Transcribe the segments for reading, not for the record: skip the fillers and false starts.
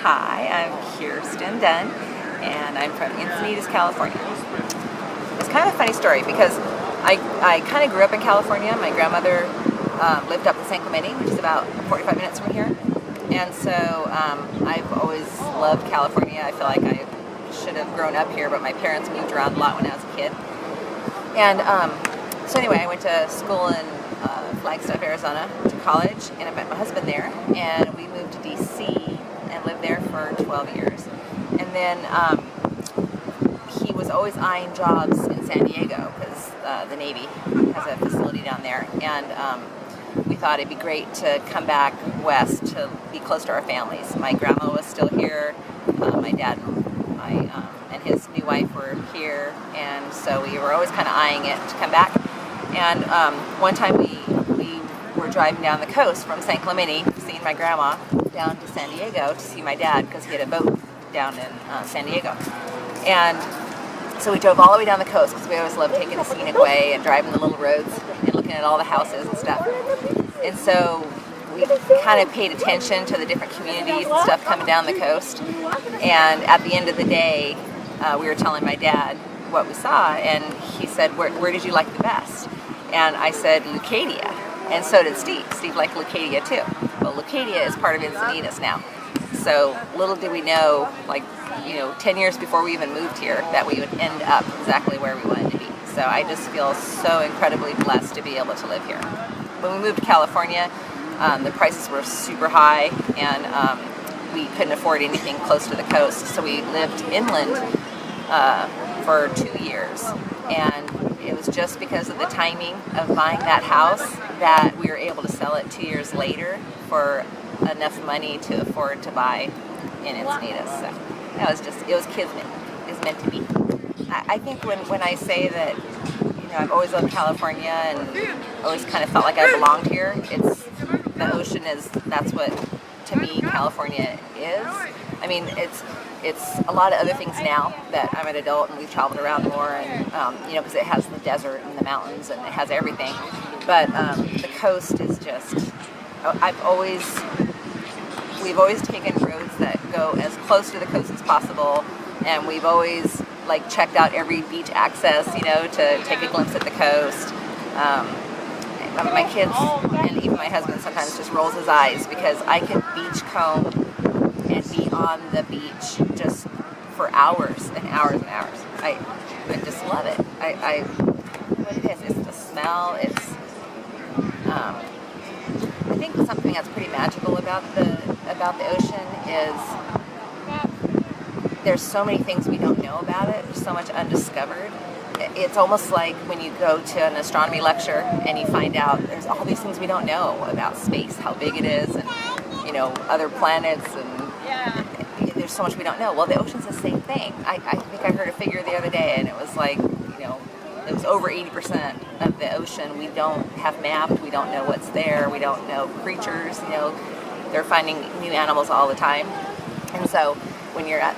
Hi, I'm Kirstin and I'm from Encinitas, California. It's kind of a funny story because I kind of grew up in California. My grandmother lived up in San Clemente, which is about 45 minutes from here. And so I've always loved California. I feel like I should have grown up here, but my parents moved around a lot when I was a kid. And so anyway, I went to school in Flagstaff, Arizona, to college, and I met my husband there, and we moved to DC and lived there for 12 years. And then he was always eyeing jobs in San Diego because the Navy has a facility down there, and we thought it'd be great to come back west to be close to our families. My grandma was still here, my dad and his new wife were here, and so we were always kind of eyeing it to come back. And one time we were driving down the coast from San Clemente, seeing my grandma, down to San Diego to see my dad because he had a boat down in San Diego. And so we drove all the way down the coast because we always loved taking the scenic way and driving the little roads and looking at all the houses and stuff. And so we kind of paid attention to the different communities and stuff coming down the coast. And at the end of the day, we were telling my dad what we saw, and he said, where did you like the best? And I said, Leucadia. And so did Steve. Steve liked Leucadia too. Well, Leucadia is part of Encinitas now. So little did we know, 10 years before we even moved here, that we would end up exactly where we wanted to be. So I just feel so incredibly blessed to be able to live here. When we moved to California, the prices were super high, and we couldn't afford anything close to the coast. So we lived inland for 2 years. And it was just because of the timing of buying that house that we were able to sell it 2 years later for enough money to afford to buy in Encinitas. So that was it was kismet. It was meant to be. I think when I say that, I've always loved California and always kind of felt like I belonged here, the ocean that's what, to me, California is. I mean, it's a lot of other things now that I'm an adult and we've traveled around more, and because it has the desert and the mountains and it has everything. But the coast is just, we've always taken roads that go as close to the coast as possible, and we've always checked out every beach access, to take a glimpse at the coast. My kids and even my husband sometimes just rolls his eyes because I could beach comb and be on the beach just for hours and hours and hours. I just love it. What it is, it's the smell. I think something that's pretty magical about the ocean is there's so many things we don't know about it. There's so much undiscovered. It's almost like when you go to an astronomy lecture and you find out there's all these things we don't know about space, how big it is, and other planets, and there's so much we don't know. Well, the ocean's the same thing. I think I heard a figure the other day, and it was it was over 80% of the ocean we don't have mapped. We don't know what's there. We don't know creatures. They're finding new animals all the time. And so when you're at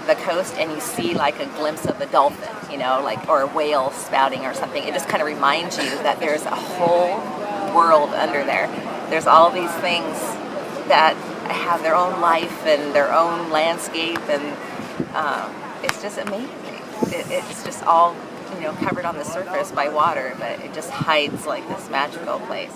the coast and you see a glimpse of a dolphin, or a whale spouting or something, it just kind of reminds you that there's a whole world under there. There's all these things that have their own life and their own landscape, and it's just amazing. It's just all covered on the surface by water, but it just hides this magical place.